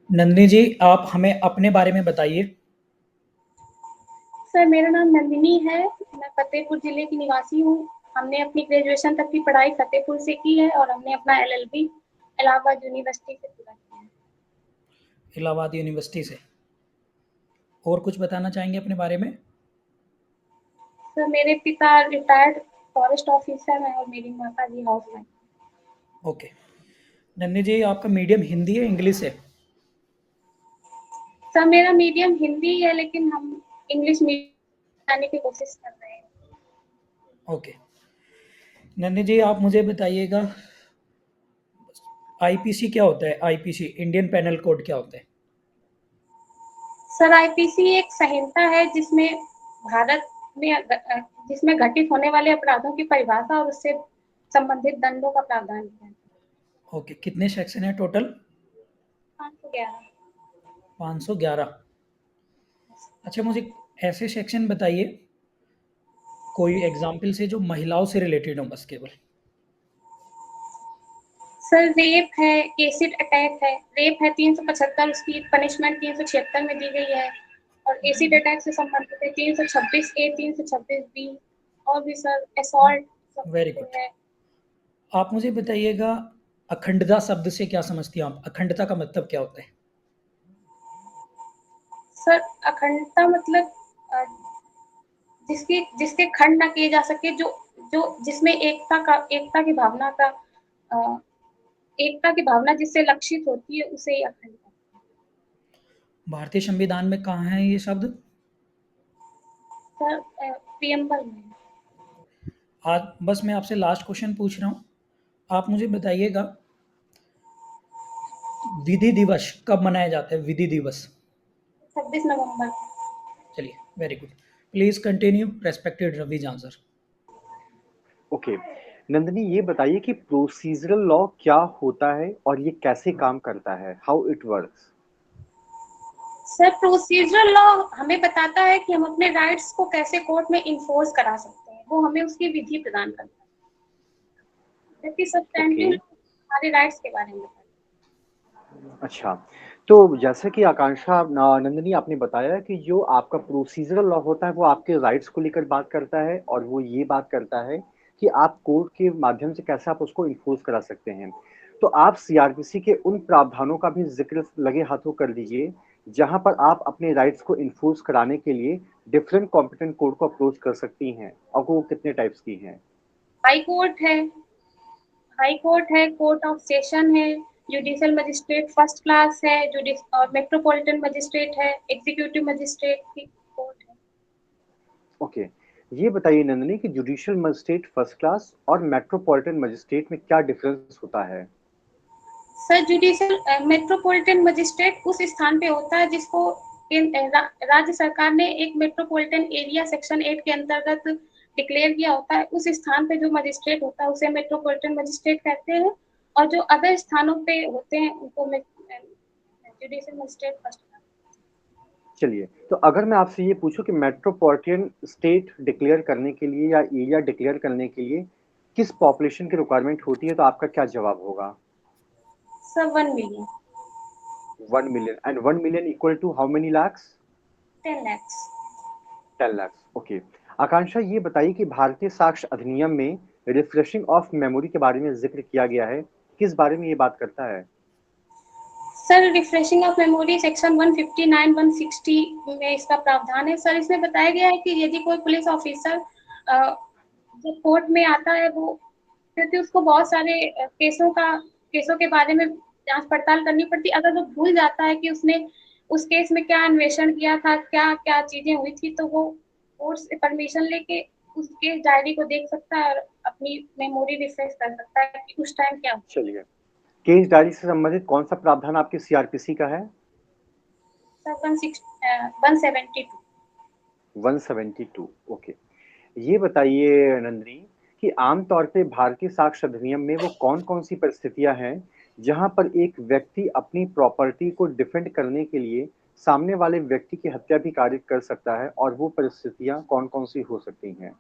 नंदिनी जी, आप हमें अपने बारे में बताइए। सर, मेरा नाम नंदिनी है। मैं फतेहपुर जिले की निवासी हूँ। हमने अपनी ग्रेजुएशन तक की पढ़ाई फतेहपुर से की है और हमने अपना एलएलबी इलाहाबाद यूनिवर्सिटी से पूरा किया है। इलाहाबाद यूनिवर्सिटी से। और कुछ बताना चाहेंगे अपने बारे में? सर, मेरे पिता रिटायर्ड फॉरेस्ट ऑफिसर हैं और मेरी माता जी हाउस वाइफ। ओके। नंदिनी जी, आपका मीडियम हिंदी है, इंग्लिश है? सर, मेरा मीडियम हिंदी है लेकिन हम इंग्लिश मीडियम जाने की कोशिश कर रहे हैं। ओके। नंदिनी जी, आप मुझे बताइएगा, आईपीसी क्या होता है? आईपीसी, इंडियन पेनल कोड, क्या होता है? सर, आईपीसी एक संहिता है भारत जिसमें घटित होने वाले अपराधों की परिभाषा और उससे संबंधित दंडों का प्रावधान किया है। ओके, कितने सेक्शन है टोटल? 511। 511। अच्छा, मुझे ऐसे सेक्शन बताइए, कोई एग्जाम्पल से, जो महिलाओं से रिलेटेड हो बस केवल। सर, रेप है, एसिड अटैक है। रेप है 375, उसकी पनिशमेंट 376 में दी गई है। और एसिड अटैक से संबंधित है 326A, 326B। और भी सर, असॉल्ट वेरी संबंधित गुड। है। आप मुझे बताइएगा, अखंडता शब्द से क्या समझती हैं आप? अखंडता का मतलब क्या होता है? सर, अखंडता मतलब जिसके खंड ना किए जा सके, जो जो जिसमें अ, एकता की भावना जिससे लक्षित होती है, उसे ही अखंडता। भारतीय संविधान में कहाँ है ये शब्द? सर, प्रियम्बल में। आज बस मैं आपसे लास्ट क्वेश्चन पूछ रहा हूँ। आप मुझे बताइएगा, विधि दिवस कब मनाया जाता है? विधि दिवस। 26 नवंबर। चलिए, very good. Please continue, respected Ravi sir. Okay. Nandini, ये बताइए कि प्रोसीजरल लॉ क्या होता है और ये कैसे काम करता है, how it works. Sir, procedural law हमें बताता है कि हम अपने राइट्स को कैसे कोर्ट में इन्फोर्स करा सकते हैं। वो हमें उसकी विधि प्रदान करता है, जबकि ओके। सब्सटेंटिव हमारे राइट्स के बारे में बताता अच्छा, तो जैसे कि आकांक्षा नंदिनी आपने बताया कि जो आपका प्रोसीजरल लॉ होता है वो आपके राइट्स को लेकर बात करता है और वो ये बात करता है कि आप कोर्ट के माध्यम से कैसे आप उसको इन्फोर्स करा सकते हैं। तो आप सीआरपीसी के उन प्रावधानों का भी जिक्र लगे हाथों कर दीजिए जहां पर आप अपने राइट्स को इन्फोर्स कराने के लिए डिफरेंट कॉम्पिटेंट कोर्ट को अप्रोच कर सकती हैं, और वो कितने टाइप्स की हैं। है। हाई कोर्ट है, कोर्ट ऑफ सेशन है, जुडिशियल मजिस्ट्रेट फर्स्ट क्लास है, और मेट्रोपॉलिटन मजिस्ट्रेट है, एग्जीक्यूटिव मजिस्ट्रेट की कोर्ट है। ओके। ये बताइए नंदिनी कि जुडिशियल मजिस्ट्रेट फर्स्ट क्लास और मेट्रोपॉलिटन मजिस्ट्रेट में क्या डिफरेंस होता है। सर, जुडिशियल मेट्रोपॉलिटन मजिस्ट्रेट उस स्थान पे होता है जिसको राज्य सरकार ने एक मेट्रोपॉलिटन एरिया सेक्शन 8 के अंतर्गत डिक्लेयर किया होता है। उस स्थान पे जो मजिस्ट्रेट होता है उसे मेट्रोपॉलिटन मजिस्ट्रेट कहते हैं। और जो अदर स्थानों पे होते हैं उनको जुडिशियल मजिस्ट्रेट फर्स्ट। चलिए, तो अगर मैं आपसे ये पूछूं कि मेट्रोपॉलिटन स्टेट डिक्लेयर करने के लिए या एरिया डिक्लेयर करने के लिए किस पॉपुलेशन की रिक्वायरमेंट होती है, तो आपका क्या जवाब होगा। Sir, 1 million. 1 million, and 1 million equal to how many lakhs. 10 lakhs। 10 lakhs, okay. Akanksha, ये बताइए कि भारतीय साक्ष्य अधिनियम में रिफ्रेशिंग ऑफ मेमोरी के बारे में जिक्र किया गया है, किस बारे में ये बात करता है। Sir, refreshing of memory section 159 160 में इसका प्रावधान है। सर, इसमें बताया गया है कि यदि कोई पुलिस ऑफिसर जब कोर्ट में आता है, वो क्योंकि उसको बहुत सारे केसों के बारे में जांच पड़ताल करनी पड़ती। अगर वो भूल जाता है कि उसने उस केस में क्या अन्वेषण किया था, क्या क्या चीजें हुई थी, तो वो कोर्ट से परमिशन लेके उस केस डायरी को देख सकता है और अपनी मेमोरी रिफ्रेश कर सकता है कि उस टाइम क्या हुआ। चलिए, केस डायरी से संबंधित कौन सा प्रावधान आपके सीआरपीसी का है। सर, 172। 172, ओके। ये बताइए नंदिनी कि आमतौर पे भारतीय साक्ष्य अधिनियम में वो कौन कौन सी परिस्थितियां हैं जहां पर एक व्यक्ति अपनी प्रॉपर्टी को डिफेंड करने के लिए सामने वाले व्यक्ति की हत्या भी कारित कर सकता है, और वो परिस्थितियां कौन कौन सी हो सकती हैं।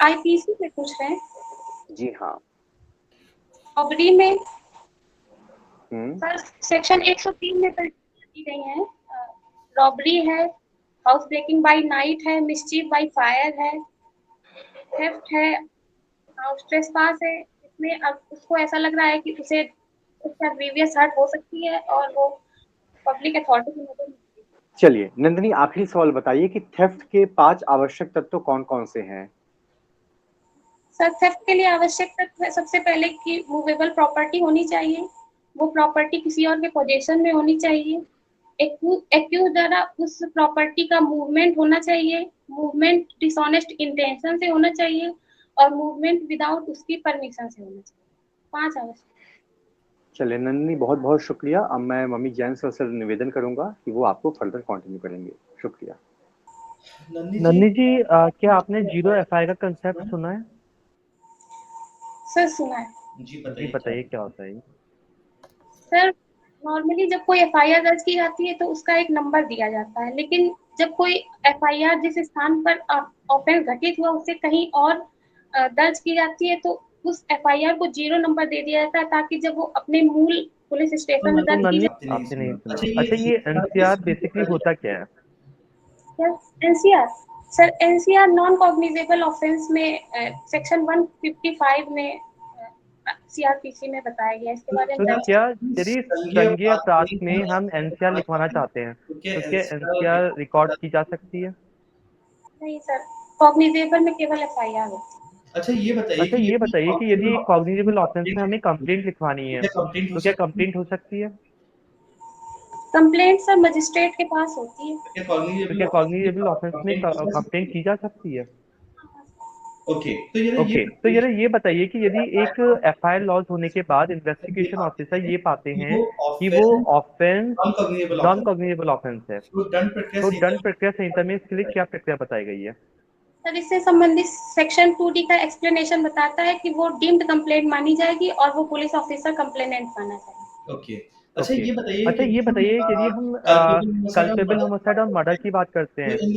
आईपीसी से पूछ रहे हैं। जी हाँ। रॉबरी में, सर सेक्शन 103 में दी गई है, रॉबरी है, हाउस ब्रेकिंग बाय नाइट है, मिसचीफ बाय फायर है, थेफ्ट है, हाउस ट्रेसपास है। इसमें अब उसको ऐसा लग रहा है कि उसे उसका ग्रीवियस हर्ट हो सकती है और वो पब्लिक अथॉरिटी की मदद। चलिए नंदिनी, आखिरी सवाल बताइए कि थेफ्ट के 5 आवश्यक तत्व कौन-कौन से हैं? सर थेफ्ट के लिए आवश्यक तत्व है सबसे पहले कि मूवेबल प्रॉपर्टी होनी चाहिए, वो प्रॉपर्टी किसी और के पोजेशन में होनी चाहिए, एक्यूज द्वारा उस प्रॉपर्टी का मूवमेंट होना चाहिए, मूवमेंट डिसऑनेस्ट इंटेंशन से होना चाहिए और मूवमेंट विदाउट उसकी परमिशन से होना चाहिए। 5 आवश्यक। चलिए नंदिनी, बहुत-बहुत शुक्रिया। अब मैं मम्मी जैन सर से निवेदन करूँगा कि वो आपको फर्दर कंटिन्यू करेंगे। शुक्रिया। नन्नी जी, क्या आपने जीरो एफआई का कंसेप्ट सुना है? सर सुना है। जी बताइए क्या होता है ये? सर नॉर्मली जब कोई एफआईआर दर्ज की जाती है तो उसका एक नंबर दिया जाता है, लेकिन जब कोई एफआईआर जिस स्थान पर ऑफेंस घटित हुआ उससे कहीं और दर्ज की जाती है तो उस एफआईआर को 0 नंबर दे दिया जाता है, ताकि जब वो अपने मूल पुलिस स्टेशन में तो दर्ज की नन्नी, जाती आपने नहीं सुना। अच्छा, ये एनसीआर बेसिकली होता क्या है? है। NCR sir, NCR non cognizable offence में सेक्शन 155 में सीआरपीसी में बताया गया है। इसके बारे तो में क्या यदि संज्ञेय अपराध में हम एनसीआर लिखवाना चाहते हैं तो क्या एनसीआर रिकॉर्ड की जा सकती है? नहीं सर, कॉग्निजेबल में केवल एफआईआर होती है। अच्छा, ये बताइए कि यदि कॉग्निजेबल ऑफेंस में हमें कंप्लेंट लिखवानी है तो क्या कंप्लेंट हो सकती है? कंप्लेंट सर मजिस्ट्रेट के पास होती है। तो क्या कॉग्निजेबल ऑफेंस में कंप्लेंट की जा सकती है? ओके, तो ये बताइए कि यदि एक एफआईआर लॉन्च होने के बाद इन्वेस्टिगेशन ऑफिसर ये पाते हैं कि वो ऑफेंस नॉन कॉग्निजेबल ऑफेंस है, तो दंड प्रक्रिया संहिता में इसके लिए क्या प्रक्रिया बताई गई है? सर इससे संबंधित सेक्शन 2D का एक्सप्लेनेशन बताता है कि वो डीम्ड कंप्लेंट मानी जाएगी और वो पुलिस ऑफिसर कंप्लेनेंट माना जाएगा। ओके। अच्छा, ये बताइए कि यदि हम कल्पेबल होमिसाइड और मर्डर की बात करते हैं तो इन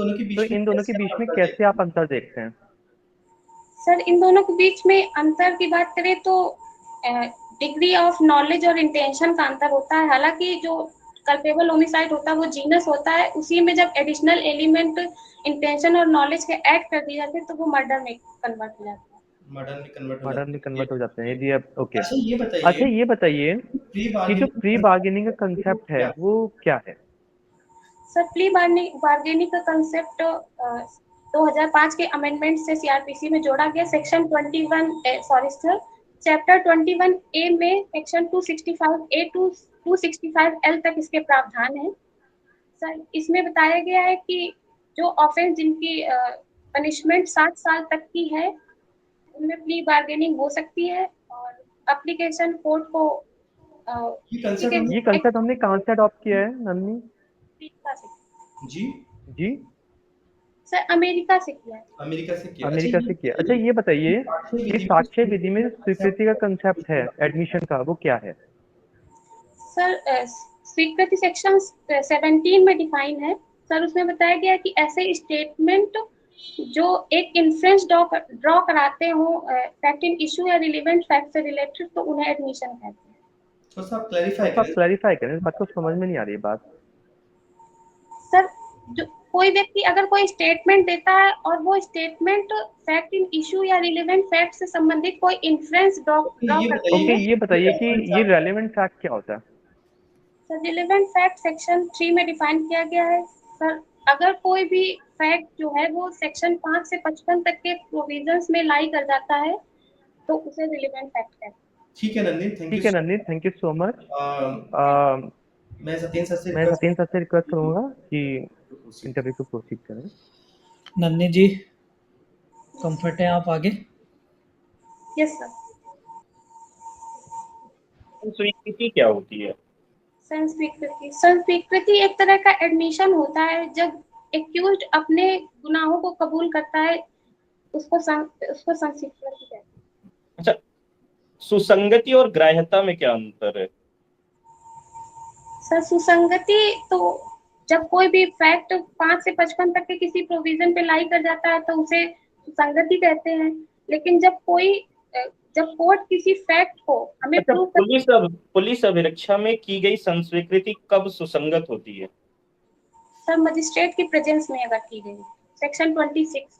दोनों के बीच में कैसे आप अंतर देखते हैं? सर इन दोनों के बीच में अंतर की बात करें तो डिग्री ऑफ नॉलेज और इंटेंशन का अंतर होता है। हालांकि जो कल्पेबल होमिसाइड होता है वो जीनस होता है, उसी में जब एडिशनल एलिमेंट इंटेंशन और नॉलेज के ऐड कर दिए जाते हैं तो वो मर्डर में कन्वर्ट हो जाता है। मर्डर में कन्वर्ट हो जाते हैं यदि आप ओके। अच्छा, ये बताइए कि जो प्री बार्गेनिंग का कंसेप्ट है वो क्या है? सर प्री बार्गेनिंग का कंसेप्ट 2005 के अमेंडमेंट से सीआरपीसी में जोड़ा गया। सेक्शन 21 सॉरी सर, चैप्टर 21 ए में सेक्शन 265 ए टू 265 एल तक इसके प्रावधान है। सर इसमें बताया गया है कि जो ऑफेंस जिनकी पनिशमेंट 7 साल तक की है उनमें प्री बार्गेनिंग हो सकती है और एप्लीकेशन कोर्ट को ये कंसेप्ट हमने कहाँ से अडॉप्ट किया है नन्नी जी? सर अमेरिका से किया है। अमेरिका से किया। अच्छा, ये बताइए कि साक्ष्य विधि में स्वीकृति का कंसेप्ट है एडमिशन का, वो क्या है? सर स्वीकृति सेक्शन 17 में डिफाइन है। सर उसमें बताया गया कि ऐसे स्टेटमेंट जो एक इन्फ्रेंस ड्रॉ कराते हो फैक्ट इन इशू या रिलेवेंट फैक्ट से रिलेटेड तो उन्हें एडमिशन कहते हैं। तो आप क्लैरिफाई करें, इस बात को समझ में नहीं आ रही बात। सर जो कोई व्यक्ति अगर कोई स्टेटमेंट देता है और वो स्टेटमेंट फैक्ट इन इशू या रिलेवेंट फैक्ट से संबंधित कोई इन्फ्रेंस ड्रॉ करते हैं। ओके, ये बताइए कि ये रेलेवेंट फैक्ट क्या होता है? सर रिलेवेंट फैक्ट सेक्शन 3 में डिफाइन किया गया है। सर अगर कोई भी फैक्ट जो है वो सेक्शन 5 से 55 तक के प्रोविजंस में लाई कर जाता है तो उसे रिलेवेंट फैक्ट कहते हैं। ठीक है Nandini, thank you so much. मैं सतीन सर से रिक्वेस्ट करूंगा कि इंटरव्यू को प्रोसीड करें। नन्नी जी कंफर्ट है आप आगे? Yes sir. स्वीकृति क्या होती है? संस्वीकृति एक तरह का एडमिशन होता है जब एक्यूज्ड अपने गुनाहों को कबूल करता है, उसको संस्वीकृति कहते हैं। अच्छा, सुसंगति और ग्राह्यता में क्या अंतर है? सर सुसंगति तो जब कोई भी फैक्ट 5 से 55 तक के किसी प्रोविजन पे लाई कर जाता है तो उसे सुसंगति कहते हैं, लेकिन जब कोई जब कोर्ट किसी फैक्ट को हमें अच्छा, प्रूव पुलिस अभिरक्षा में की गई संस्वीकृति कब सुसंगत होती है? सर मजिस्ट्रेट की प्रेजेंस में अगर की गई, सेक्शन 26।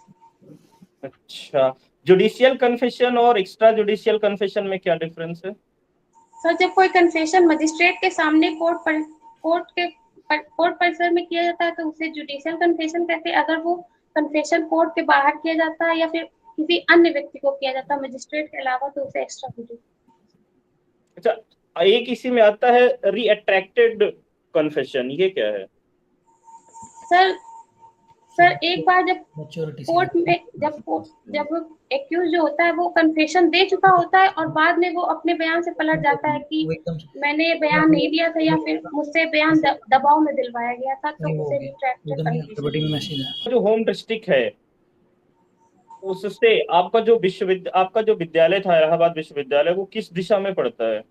अच्छा, जुडिशियल कन्फेशन और एक्स्ट्रा जुडिशियल कन्फेशन में क्या डिफरेंस है? सर जब कोई कन्फेशन मजिस्ट्रेट के सामने कोर्ट परिसर में किया जाता है तो उसे जुडिशियल कन्फेशन कहते हैं। अगर वो कन्फेशन कोर्ट के बाहर किया जाता है या फिर किसी अन्य व्यक्ति को किया जाता है मजिस्ट्रेट के अलावा, तो उसे एक्स्ट्रा जुडिशियल। अच्छा, एक इसी में आता है रीअट्रैक्टेड कन्फेशन, ये क्या है? सर एक बार जब मैच्योरिटी कोर्ट में जब एक्यूज जो होता है वो कन्फेशन दे चुका होता है और बाद में वो अपने बयान से पलट जाता है कि मैंने ये बयान नहीं दिया था या फिर मुझसे बयान दबाव में दिलवाया गया था, तो उसे रिट्रैक्टेड कन्फेशन। मैसेज है। जो होम डिस्ट्रिक्ट है उससे आपका जो विद्यालय था इलाहाबाद विश्वविद्यालय, वो किस दिशा में पड़ता है?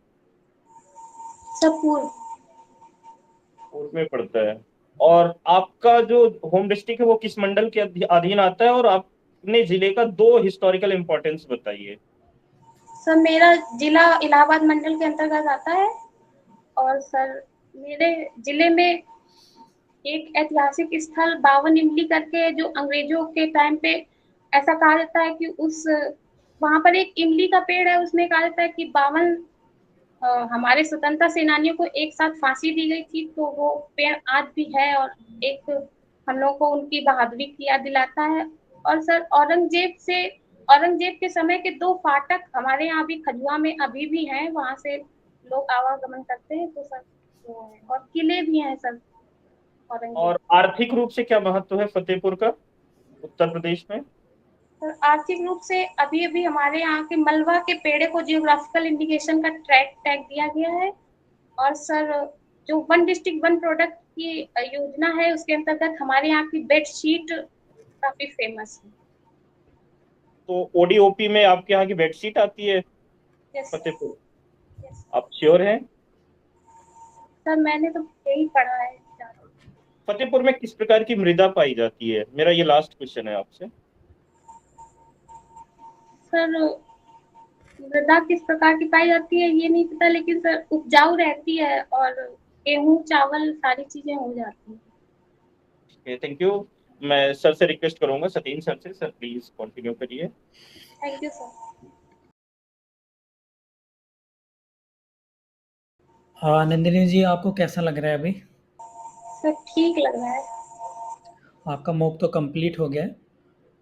सब पूर्व में पड़ता है। और आपका जो होम डिस्ट्रिक्ट है वो किस मंडल के अधीन आता है? और अपने जिले का 2 हिस्टोरिकल इम्पोर्टेंस बताइए। सर मेरा जिला इलाहाबाद मंडल के अंतर्गत आता है और सर मेरे जिले में एक ऐतिहासिक स्थल 52 इमली करके, जो अंग्रेजों के टाइम पे ऐसा कहा जाता है कि वहां पर एक इमली का पेड़ है, उसमें कहा जाता है कि 52 हमारे स्वतंत्रता सेनानियों को एक साथ फांसी दी गई थी, तो वो पेड़ आज भी है और एक हम लोग को उनकी बहादुरी की याद दिलाता है। और सर औरंगजेब के समय के 2 फाटक हमारे यहाँ भी खजुआ में अभी भी हैं, वहां से लोग आवागमन करते हैं, तो सर वो है। और किले भी हैं सर औरंगजेब। और आर्थिक रूप से क्या महत्व है फतेहपुर का उत्तर प्रदेश में? सर आर्थिक रूप से अभी हमारे यहाँ के मलबा के पेड़े को जियोग्राफिकल इंडिकेशन का टैग दिया गया है। और सर जो 1 डिस्ट्रिक्ट 1 प्रोडक्ट की योजना है, उसके अंतर्गत हमारे यहाँ की बेडशीट काफी फेमस है। तो ओडीओपी में आपके यहाँ की बेडशीट आती है फतेहपुर? आप श्योर हैं? सर मैंने तो यही पढ़ा है। फतेहपुर में किस प्रकार की मृदा पाई जाती है? मेरा ये लास्ट क्वेश्चन है आपसे। सर मृदा किस प्रकार की पाई जाती है ये नहीं पता, लेकिन सर उपजाऊ रहती है और गेहूं चावल सारी चीजें हो जाती है। Thank you. मैं सर से रिक्वेस्ट करूंगा, सतीन सर से, सर प्लीज कंटिन्यू करिए। Thank you sir. हाँ नंदिनी जी, आपको कैसा लग रहा है अभी? सर ठीक लग रहा है। आपका मॉक तो कंप्लीट हो गया है।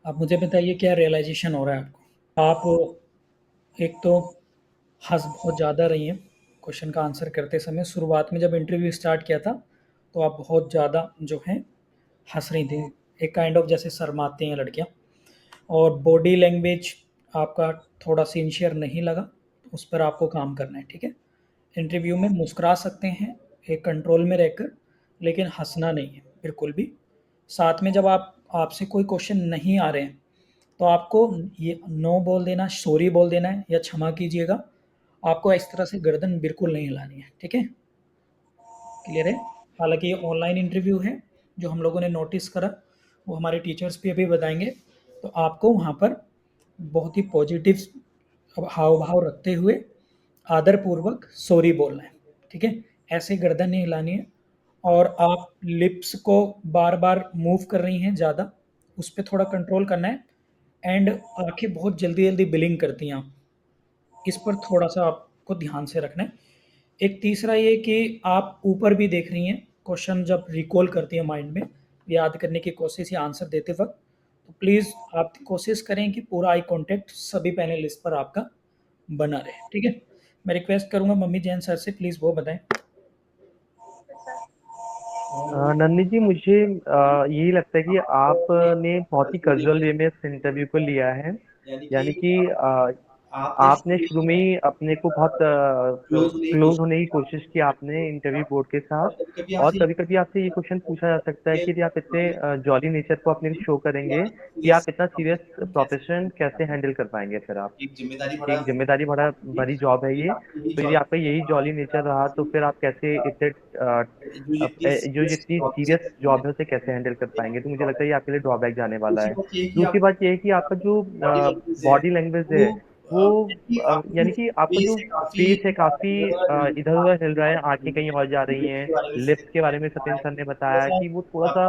आप मुझे बताइए क्या रियलाइजेशन हो रहा है आपको? आप एक तो हँस बहुत ज़्यादा रही हैं क्वेश्चन का आंसर करते समय। शुरुआत में जब इंटरव्यू स्टार्ट किया था तो आप बहुत ज़्यादा जो है हँस रही थी, एक काइंड ऑफ जैसे शर्माती हैं लड़कियाँ। और बॉडी लैंग्वेज आपका थोड़ा सिंसियर नहीं लगा, उस पर आपको काम करना है, ठीक है? इंटरव्यू में मुस्कुरा सकते हैं एक कंट्रोल में रहकर, लेकिन हँसना नहीं है बिल्कुल भी। साथ में जब आपसे कोई क्वेश्चन नहीं आ रहे हैं तो आपको ये नो बोल देना, सॉरी बोल देना है या क्षमा कीजिएगा। आपको इस तरह से गर्दन बिल्कुल नहीं हिलानी है, ठीक है? क्लियर है? हालाँकि ये ऑनलाइन इंटरव्यू है, जो हम लोगों ने नोटिस करा वो हमारे टीचर्स भी अभी बताएँगे। तो आपको वहाँ पर बहुत ही पॉजिटिव हाव-भाव रखते हुए आदरपूर्वक सॉरी बोलना है, ठीक है? ऐसे गर्दन नहीं हिलानी है। और आप लिप्स को बार-बार मूव कर रही हैं ज़्यादा, उस पे थोड़ा कंट्रोल करना है। एंड आँखें बहुत जल्दी-जल्दी ब्लिंक करती हैं आप, इस पर थोड़ा-सा आपको ध्यान से रखना है। एक तीसरा ये कि आप ऊपर भी देख रही हैं, क्वेश्चन जब रिकॉल करती हैं माइंड में, याद करने की कोशिश या आंसर देते वक़्त, तो प्लीज़ आप कोशिश करें कि पूरा आई कॉन्टैक्ट सभी पैनलिस्ट पर आपका बना रहे, ठीक है? मैं रिक्वेस्ट करूँगा मम्मी जैन सर से, प्लीज़ वो बताएँ। नंदिनी जी, मुझे यही लगता है कि आपने बहुत ही कैजुअल वे में इस इंटरव्यू को लिया है। यानी कि आपने शुरू में ही अपने को बहुत क्लोज होने की कोशिश की आपने इंटरव्यू बोर्ड के साथ। और कभी कभी आपसे ये क्वेश्चन पूछा जा सकता है कि यदि आप इतने जॉली नेचर को अपने शो करेंगे कि आप इतना सीरियस प्रोफेशन कैसे हैंडल कर पाएंगे? फिर आप एक जिम्मेदारी भरी जॉब है ये, तो यदि आपका यही जॉली नेचर रहा तो फिर आप कैसे इतने जो जितनी सीरियस जॉब है उसे कैसे हैंडल कर पाएंगे? तो मुझे लगता है ये आपके लिए ड्रॉबैक जाने वाला है। दूसरी बात ये है कि आपका जो बॉडी लैंग्वेज है वो यानी कि आपका जो फेस है काफी इधर-उधर हिल रहा है, आँखें कहीं और जा रही हैं, लिप्स के बारे में सत्येंद्र सर ने बताया कि वो थोड़ा-सा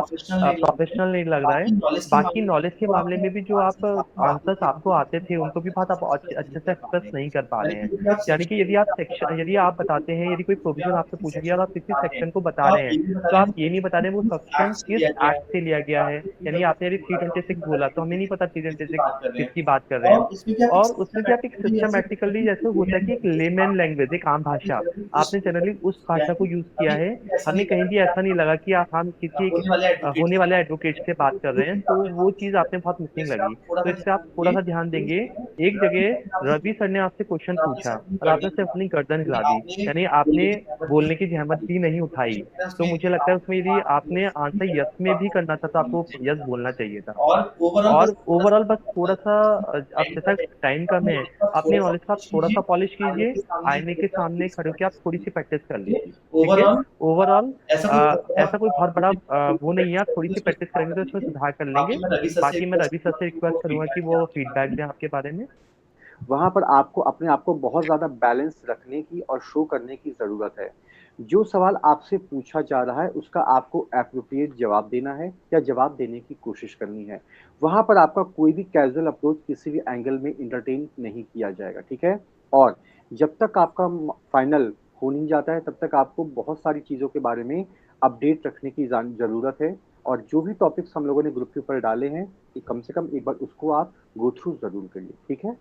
प्रोफेशनल नहीं लग रहा है। बाकी नॉलेज के मामले में भी जो आप आंसर्स आपको आते थे, उनको भी बहुत आप अच्छे से एक्सप्रेस नहीं कर पा रहे हैं। यानी कि यदि आप बताते हैं, यदि कोई प्रोविज़न आपसे पूछा गया और आप किसी सेक्शन को बता रहे हैं, तो आप ये नहीं बता रहे वो सेक्शन किस एक्ट से लिया गया है। यानी आपने यदि 326 बोला, तो हमें नहीं पता 326 किसकी बात कर रहे हैं। और उसमें भी आप एक सिस्टमैटिकली जैसे होता है कि एक लेमन लैंग्वेज, एक आम भाषा, आपने जनरली उस भाषा को यूज़ किया है। हमें कहीं भी ऐसा नहीं लगा कि हम किसी होने वाले एडवोकेट से बात कर रहे हैं, तो वो चीज़ आपने बहुत मिसिंग लगी। तो इस पे आप थोड़ा-सा ध्यान देंगे। एक जगह रवि सर ने आपसे क्वेश्चन पूछा और आपने सिर्फ अपनी गर्दन हिला दी, यानी आपने बोलने की ज़हमत भी नहीं उठाई। तो मुझे लगता है उसमें यदि आपने आंसर यस में भी करना था, तो आपको यस बोलना चाहिए था। और ओवरऑल बस थोड़ा-सा अब जैसा टाइम कम है, अपनी नॉलेज का आप थोड़ा-सा पॉलिश कीजिए, आईने के सामने खड़े होके आप थोड़ी-सी प्रैक्टिस कर लीजिए, ठीक है? ओवरऑल ऐसा कोई बहुत बड़ा वो नहीं है, आप थोड़ी-सी प्रैक्टिस करेंगे तो इसमें सुधार कर लेंगे। बाकी मैं रवि सर से रिक्वेस्ट करूँगा कि वो फीडबैक दें आपके बारे में। वहाँ पर आपको अपने आप को बहुत ज़्यादा बैलेंस रखने की और शो करने की ज़रूरत है। जो सवाल आपसे पूछा जा रहा है, उसका आपको एप्रोप्रिएट जवाब देना है या जवाब देने की कोशिश करनी है। वहाँ पर आपका कोई भी कैज़ुअल अप्रोच किसी भी एंगल में एंटरटेन नहीं किया जाएगा, ठीक है? और जब तक आपका फाइनल हो नहीं जाता है, तब तक आपको बहुत सारी चीज़ों के बारे में अपडेट रखने की ज़रूरत है और जो भी टॉपिक्स हम लोगों ने ग्रुप के ऊपर डाले हैं, कि कम से कम एक बार उसको आप गो थ्रू ज़रूर करिए, ठीक है?